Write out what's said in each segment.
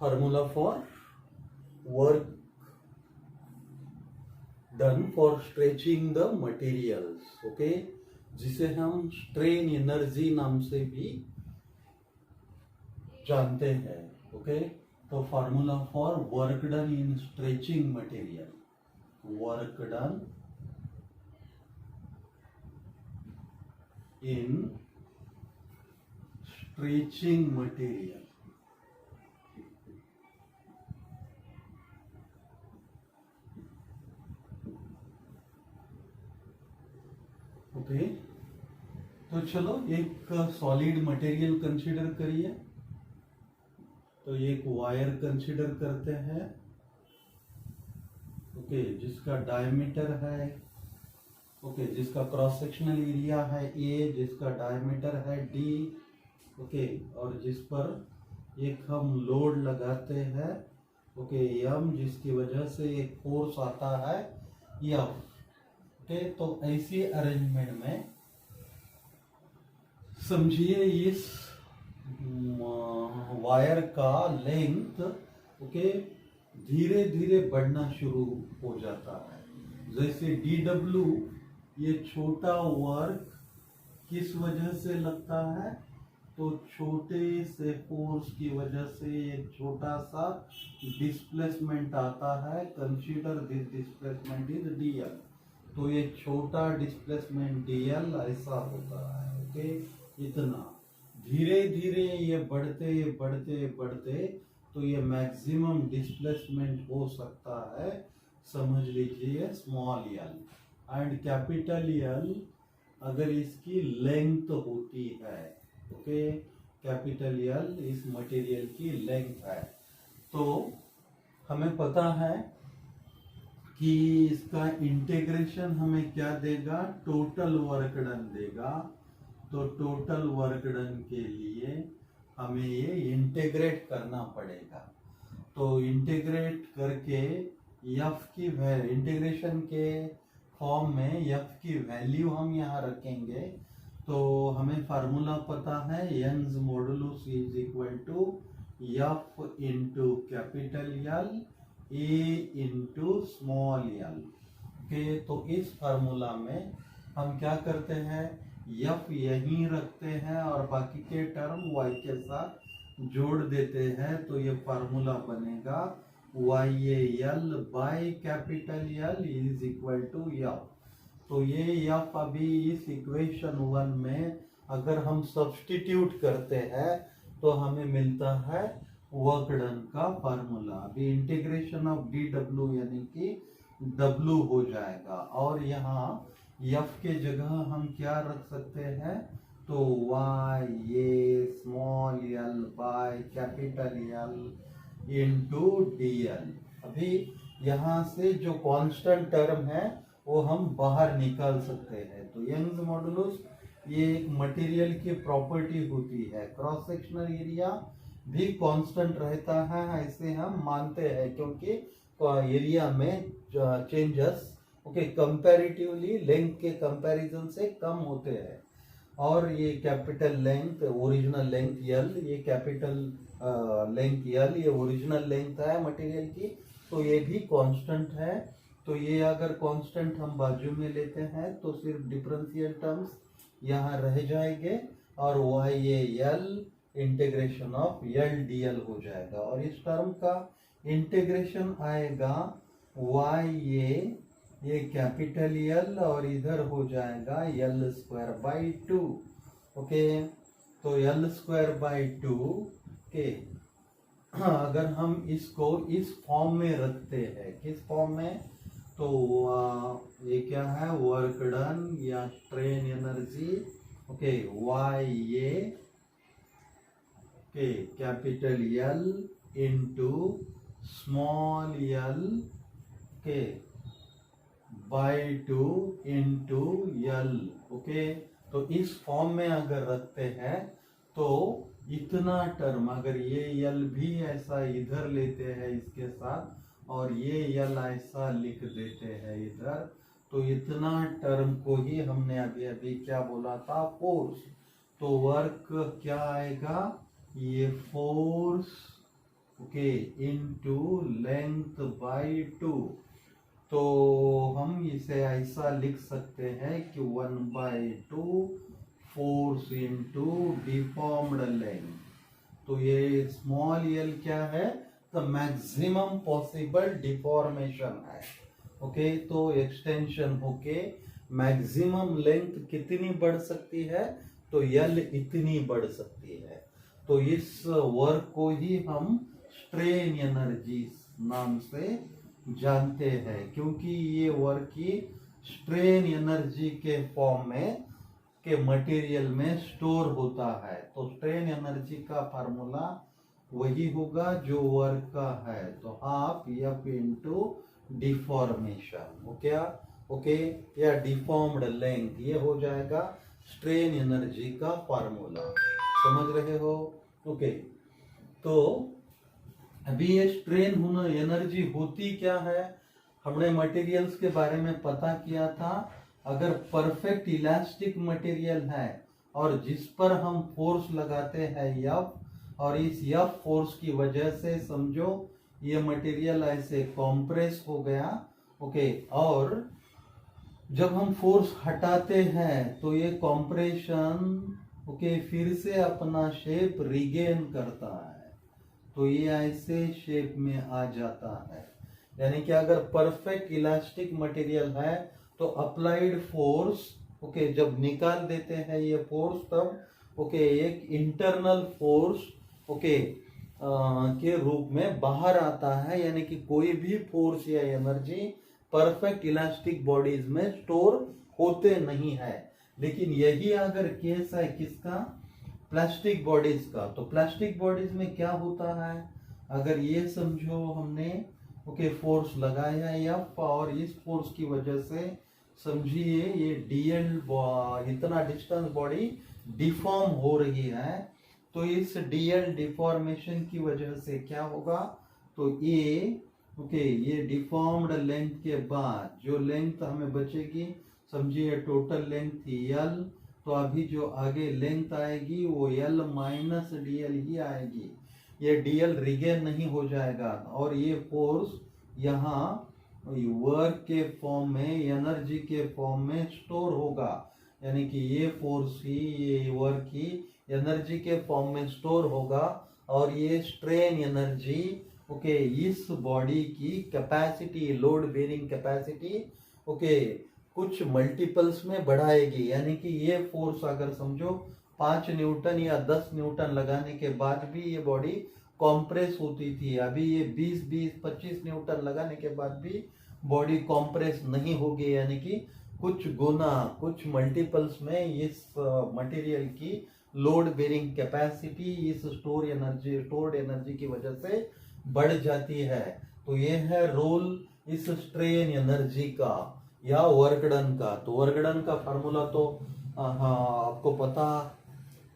formula for work done for stretching the materials, okay, जिसे हम strain energy नाम से भी जानते हैं, ओके। तो formula for work done in stretching material, work done in stretching material, okay. तो चलो एक सॉलिड मटेरियल कंसीडर करिए। तो एक वायर कंसीडर करते हैं, ओके, जिसका डायमीटर है, ओके, जिसका क्रॉस सेक्शनल एरिया है ए, जिसका डायमीटर है डी, ओके, और जिस पर एक हम लोड लगाते हैं, ओके, एम, जिसकी वजह से एक फोर्स आता है एफ, ओके। तो ऐसी अरेंजमेंट में समझिए इस वायर का लेंथ, ओके, धीरे धीरे बढ़ना शुरू हो जाता है। जैसे DW, ये छोटा वर्क किस वजह से लगता है? तो छोटे से फोर्स की वजह से एक छोटा सा डिस्प्लेसमेंट आता है। Consider this displacement is DL। तो ये छोटा डिस्प्लेसमेंट DL ऐसा होता है, ओके। इतना धीरे धीरे ये बढ़ते बढ़ते बढ़ते तो ये मैक्सिमम डिस्प्लेसमेंट हो सकता है, समझ लीजिए, small L. And capital L अगर इसकी लेंथ होती है, ओके, कैपिटल एल इस मटेरियल की लेंथ है। तो हमें पता है कि इसका इंटीग्रेशन हमें क्या देगा? टोटल वर्क डन देगा। तो टोटल वर्क डन के लिए हमें ये इंटीग्रेट करना पड़ेगा। तो इंटीग्रेट करके एफ की इंटीग्रेशन के फॉर्म में एफ की वैल्यू हम यहाँ रखेंगे। तो हमें फार्मूला पता है, Young's modulus is equal to F into capital L A into small L, okay. तो इस फार्मूला में हम क्या करते हैं? एफ यहीं रखते हैं और बाकी के टर्म y के साथ जोड़ देते हैं। तो ये फार्मूला बनेगा YAL by capital L is equal to F. तो ये एफ अभी इस इक्वेशन 1 में अगर हम सब्स्टिट्यूट करते हैं तो हमें मिलता है वर्क डन का फार्मूला। अभी इंटीग्रेशन ऑफ DW यानी कि W हो जाएगा और यहाँ एफ के जगह हम क्या रख सकते हैं? तो YA small l by capital L into DL। अभी यहाँ से जो कांस्टेंट टर्म है वो हम बाहर निकाल सकते हैं। तो यंग्स मॉडुलस ये एक मटेरियल की प्रॉपर्टी होती है। क्रॉस सेक्शनल एरिया भी कांस्टेंट रहता है, ऐसे हम मानते हैं, क्योंकि एरिया में चेंजेस, ओके, कंपैरेटिवली लेंथ के कंपैरिजन से कम होते हैं। और ये capital length, original length L, ये कैपिटल लेंथ L, ये ओरिजिनल लेंथ है मटेरियल की, तो ये भी कांस्टेंट है। तो ये अगर कांस्टेंट हम बाजू में लेते हैं तो सिर्फ डिफरेंशियल टर्म्स यहाँ रह जाएंगे और YAL इंटीग्रेशन ऑफ LDL हो जाएगा। और इस टर्म का इंटीग्रेशन आएगा YA, ये कैपिटल L और इधर हो जाएगा L स्क्वायर बाई 2, ओके। तो L स्क्वायर बाई 2 के अगर हम इसको इस फॉर्म में रखते हैं, किस फॉर्म में? तो ये क्या है? वर्क डन या स्ट्रेन एनर्जी, ओके, YA के capital L into small l के बाई 2 इंटू L, ओके। तो इस फॉर्म में अगर रखते हैं तो इतना टर्म, अगर ये L भी ऐसा इधर लेते हैं इसके साथ और ये L ऐसा लिख देते हैं इधर, तो इतना टर्म को ही हमने अभी अभी क्या बोला था? फोर्स। तो वर्क क्या आएगा? ये force okay into length bye 2। तो हम इसे ऐसा लिख सकते हैं कि 1/2 फोर्स इनटू डिफॉर्म्ड लेंथ। तो ये स्मॉल एल क्या है? द मैक्सिमम पॉसिबल डिफॉर्मेशन है। ओके तो एक्सटेंशन होके मैक्सिमम लेंथ कितनी बढ़ सकती है? तो एल इतनी बढ़ सकती है। तो इस वर्क को ही हम स्ट्रेन एनर्जी नाम से जानते हैं, क्योंकि ये वर्क की स्ट्रेन एनर्जी के फॉर्म में के मटेरियल में स्टोर होता है। तो स्ट्रेन एनर्जी का फार्मूला वही होगा जो वर्क का है। तो half F into deformation okay या डिफॉर्म्ड लेंथ, ये हो जाएगा स्ट्रेन एनर्जी का फार्मूला। समझ रहे हो? ओके तो अभी ये स्ट्रेन होना एनर्जी होती क्या है? हमने मटेरियल्स के बारे में पता किया था। अगर परफेक्ट इलास्टिक मटेरियल है और जिस पर हम फोर्स लगाते हैं एफ, और इस एफ फोर्स की वजह से समझो ये मटेरियल ऐसे कॉम्प्रेस हो गया। ओके और जब हम फोर्स हटाते हैं तो ये कॉम्प्रेशन ओके फिर से अपना शेप रिगेन करता है। तो ये ऐसे शेप में आ जाता है। यानी कि अगर परफेक्ट इलास्टिक मटेरियल है तो अप्लाइड फोर्स ओके जब निकाल देते हैं ये फोर्स, तब ओके एक इंटरनल फोर्स ओके के रूप में बाहर आता है। यानी कि कोई भी फोर्स या एनर्जी परफेक्ट इलास्टिक बॉडीज में स्टोर होते नहीं है। लेकिन यही अगर केस है किसका? प्लास्टिक बॉडीज का। तो प्लास्टिक बॉडीज में क्या होता है? अगर ये समझो हमने ओके फोर्स लगाया या और इस फोर्स की वजह से समझिए ये डीएल इतना डिस्टेंस बॉडी डिफॉर्म हो रही है। तो इस डीएल डिफॉर्मेशन की वजह से क्या होगा? तो ये ओके ये डिफॉर्म्ड लेंथ के बाद जो लेंथ हमें बचेगी, समझिए टोटल लेंथ थी एल, तो अभी जो आगे लेंथ आएगी वो एल माइनस डीएल ही आएगी। ये डीएल रिगेन नहीं हो जाएगा और ये फोर्स यहाँ वर्क के फॉर्म में एनर्जी के फॉर्म में स्टोर होगा। यानी कि ये फोर्स ही ये वर्क ही एनर्जी के फॉर्म में स्टोर होगा और ये स्ट्रेन एनर्जी ओके इस बॉडी की capacity load bearing capacity okay कुछ मल्टीपल्स में बढ़ाएगी। यानी कि ये फोर्स अगर समझो 5 न्यूटन या 10 न्यूटन लगाने के बाद भी ये बॉडी कॉम्प्रेस होती थी, अभी ये 20-25 न्यूटन लगाने के बाद भी बॉडी कॉम्प्रेस नहीं होगी। यानी कि कुछ गुना कुछ मल्टीपल्स में इस मटेरियल की लोड बेरिंग कैपेसिटी इस स्टोर्ड एनर्जी की वजह से बढ़ जाती है। तो ये है रोल इस स्ट्रेन एनर्जी का या वर्क डन का। तो वर्क डन का फार्मूला तो आपको पता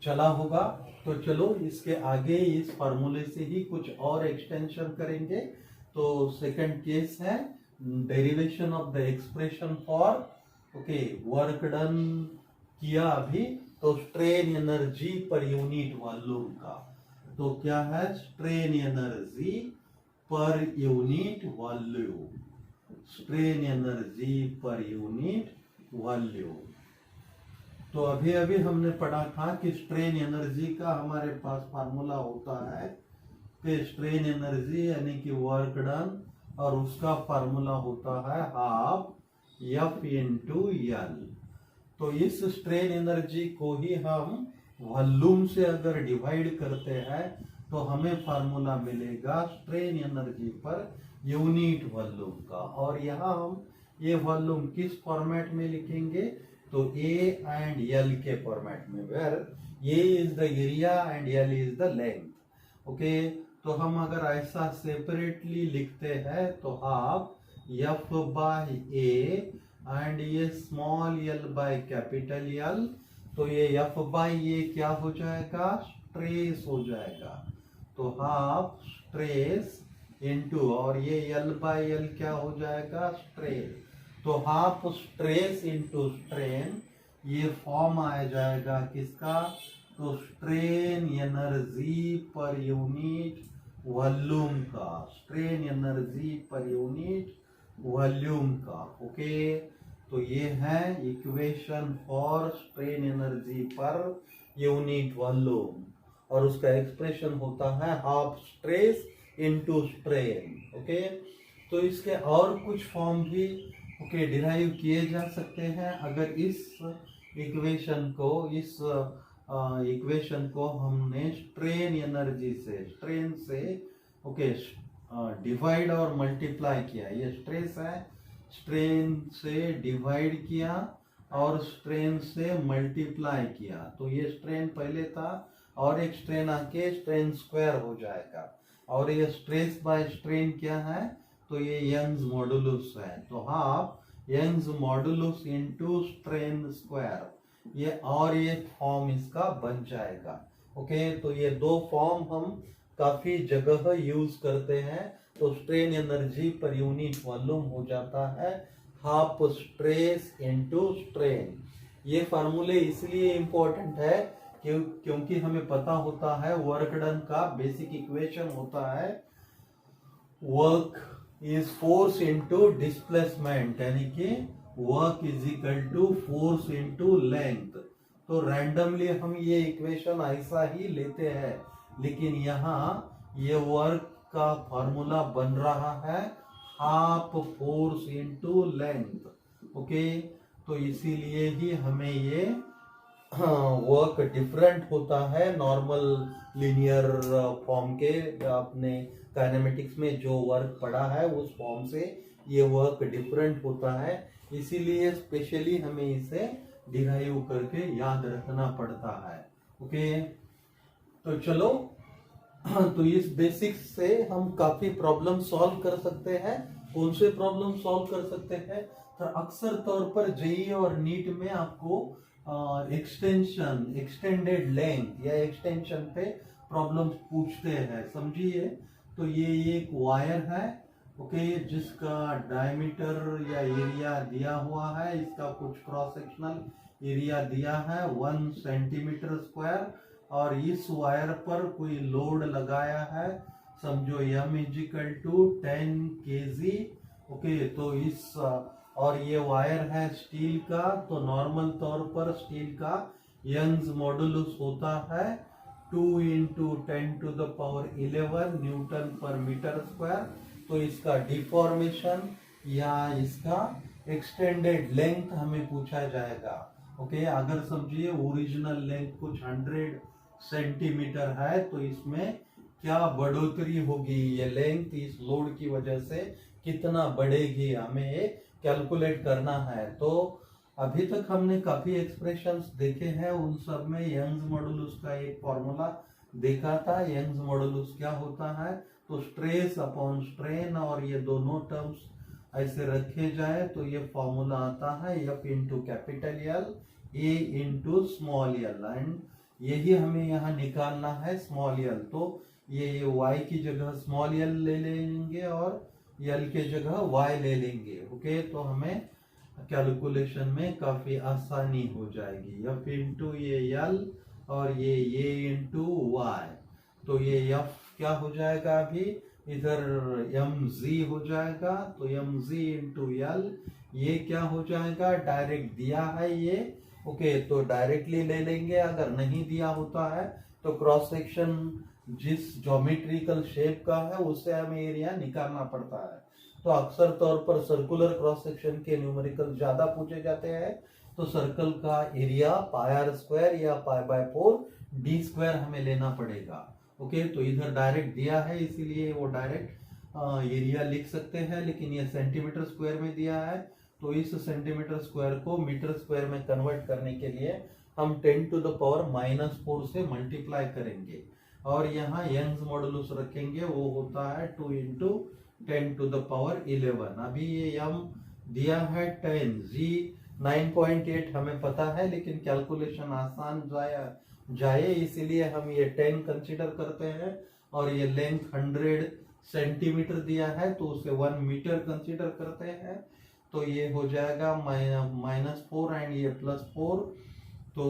चला होगा। तो चलो इसके आगे इस फार्मूले से ही कुछ और एक्सटेंशन करेंगे। तो सेकंड केस है derivation of the expression for okay work done किया अभी, तो strain energy per unit volume का। तो क्या है? Strain energy per unit volume, strain energy per unit volume. तो अभी अभी हमने पढ़ा था कि स्ट्रेन एनर्जी का हमारे पास फार्मूला होता है कि स्ट्रेन एनर्जी यानी कि वर्क डन, और उसका फार्मूला होता है हाफ एफ इंटू एल। तो इस स्ट्रेन एनर्जी को ही हम वॉल्यूम से अगर डिवाइड करते हैं तो हमें फार्मूला मिलेगा strain energy per unit volume का। और यहाँ हम ये वॉल्यूम किस फॉर्मेट में लिखेंगे? तो ए एंड एल के फॉर्मेट में, where A is the area and L is the length. Okay तो हम अगर ऐसा सेपरेटली लिखते हैं तो half F by A and ये small L by capital L. तो ये एफ बाय ए क्या हो जाएगा? स्ट्रेस हो जाएगा। तो हाफ स्ट्रेस इनटू और ये एल बाय एल क्या हो जाएगा? स्ट्रेन। तो हाफ स्ट्रेस इनटू स्ट्रेन, ये फॉर्म आ जाएगा किसका? तो strain energy per unit volume का, strain energy per unit volume का। ओके, तो ये है equation for strain energy per unit volume, और उसका एक्सप्रेशन होता है half stress into strain. Okay, तो इसके और कुछ फॉर्म भी डिराइव किए जा सकते हैं। अगर इस इक्वेशन को हमने स्ट्रेन से डिवाइड और मल्टीप्लाई किया, ये स्ट्रेस है, स्ट्रेन से डिवाइड किया और स्ट्रेन से मल्टीप्लाई किया, तो ये स्ट्रेन पहले था और एक स्ट्रेन आके स्ट्रेन स्क्वायर हो जाएगा, और ये स्ट्रेस बाय स्ट्रेन क्या है, तो ये यंग्स मॉडुलस है, तो half Young's modulus into strain square, ये और ये फॉर्म इसका बन जाएगा। ओके, तो ये दो फॉर्म हम काफी जगह यूज करते हैं। तो strain energy per unit volume हो जाता है हाफ स्ट्रेस इनटू स्ट्रेन। ये फार्मूले इसलिए इंपॉर्टेंट है क्योंकि हमें पता होता है वर्क डन का बेसिक इक्वेशन होता है work is force into displacement, यानी कि work is equal to force into length. तो रैंडमली हम ये इक्वेशन ऐसा ही लेते हैं, लेकिन यहाँ ये वर्क का फॉर्मूला बन रहा है half force into length. Okay, तो इसीलिए ही हमें ये वर्क डिफरेंट होता है नॉर्मल लिनियर फॉर्म के। आपने काइनेमेटिक्स में जो वर्क पढ़ा है उस फॉर्म से ये वर्क डिफरेंट होता है, इसीलिए स्पेशली हमें इसे डिराइव करके याद रखना पड़ता है। ओके, तो चलो, तो इस बेसिक्स से हम काफी प्रॉब्लम सॉल्व कर सकते हैं। कौन से प्रॉब्लम सॉल्व कर सकते हैं, तो अक्सर तौर पर जेईई और नीट में आपको एक्सटेंडेड लेंथ या एक्सटेंशन पे प्रॉब्लम पूछते हैं। समझिए, तो ये एक वायर है, ओके, जिसका डायमीटर या एरिया दिया हुआ है, इसका कुछ क्रॉस सेक्शनल एरिया दिया है 1 सेंटीमीटर स्क्वायर, और इस वायर पर कोई लोड लगाया है, समझो m is equal to 10 kg। Okay, तो इस और ये वायर है स्टील का, तो नॉर्मल तौर पर स्टील का यंग्स मॉडुलस होता है 2 × 10⁻11 न्यूटन पर मीटर स्क्वायर। तो इसका डिफॉर्मेशन या इसका एक्सटेंडेड लेंथ हमें पूछा जाएगा। ओके, अगर समझिए ओरिजिनल लेंथ कुछ 100 सेंटीमीटर है, तो इसमें क्या बढ़ोतरी होगी, ये लेंथ इस लोड की वजह से कितना बढ़ेगी, हमें कैलकुलेट करना है। तो अभी तक हमने काफी एक्सप्रेशंस देखे हैं, उन सब में यंग्स मॉडुलस का एक फॉर्मूला देखा था। यंग्स मॉडुलस क्या होता है, तो स्ट्रेस अपॉन स्ट्रेन, और ये दोनों टर्म्स ऐसे रखे जाए तो ये फॉर्मूला आता है F into capital L A into small L, and यही हमें यहाँ निकालना है स्मॉल एल। तो ये y की जगह स्मॉल एल ले लेंगे और l के जगह y ले लेंगे। ओके, तो हमें कैलकुलेशन में काफी आसानी हो जाएगी। F इंटू ये l और ये a इंटू y, तो ये F क्या हो जाएगा, अभी इधर mg हो जाएगा, तो mg इंटू l, ये क्या हो जाएगा, डायरेक्ट दिया है ये। ओके, तो डायरेक्टली ले लेंगे, अगर नहीं दिया होता है तो क्रॉस सेक्शन जिस ज्योमेट्रिकल शेप का है उससे हमें एरिया निकालना पड़ता है। तो अक्सर तौर पर सर्कुलर क्रॉस सेक्शन के न्यूमेरिकल ज्यादा पूछे जाते हैं, तो सर्कल का एरिया πr² या π/4 d² हमें लेना पड़ेगा। ओके, तो इधर डायरेक्ट दिया है इसीलिए वो डायरेक्ट एरिया लिख सकते हैं, लेकिन ये सेंटीमीटर स्क्वायर में दिया है, तो इस सेंटीमीटर स्क्वायर को मीटर स्क्वायर में कन्वर्ट करने के लिए हम 10⁻⁻4 से मल्टीप्लाई करेंगे, और यहाँ यंग्स मॉडुलस रखेंगे, वो होता है 2 × 10⁻11। अभी ये m दिया है 10, g 9.8 हमें पता है, लेकिन कैलकुलेशन आसान जाए इसलिए हम ये 10 कंसीडर करते हैं, और ये लेंथ 100 सेंटीमीटर दिया है तो उसे 1 मीटर कंसीडर करते हैं, तो ये हो जाएगा -4 एंड ये +4, तो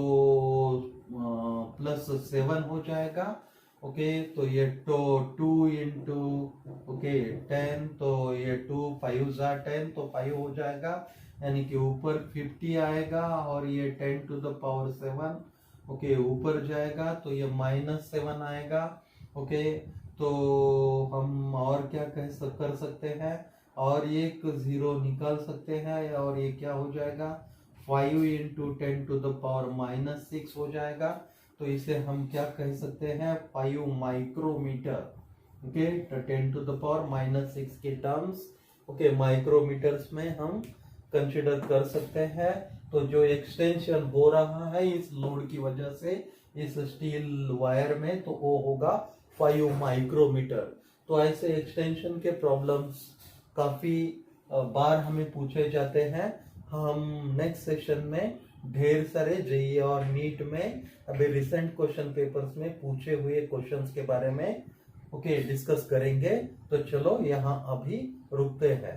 +7 हो जाएगा। ओके तो ये तो 2 इंटू ओके 10, तो ये 2 5 जा 10 तो 5 हो जाएगा, यानी कि ऊपर 50 आएगा और ये 10 टू द पावर 7 ओके ऊपर जाएगा तो ये -7 आएगा। ओके तो हम और क्या कर सकते हैं, और ये एक जीरो निकाल सकते हैं और ये क्या हो जाएगा 5 इंटू 10 टू द पावर -6 हो जाएगा। तो इसे हम क्या कह सकते हैं 5 माइक्रोमीटर। ओके तो 10 टू द पावर -6 के टर्म्स ओके माइक्रोमीटर्स में हम कंसिडर कर सकते हैं। तो जो एक्सटेंशन हो रहा है इस लोड की वजह से इस स्टील वायर में तो वो होगा 5 माइक्रोमीटर। तो ऐसे एक्सटेंशन के प्रॉब्लम्स काफी बार हमें पूछे जाते हैं। हम नेक्स्ट सेशन में ढेर सारे जेईई और नीट में अभी रिसेंट क्वेश्चन पेपर्स में पूछे हुए क्वेश्चंस के बारे में ओके डिस्कस करेंगे। तो चलो यहाँ अभी रुकते हैं।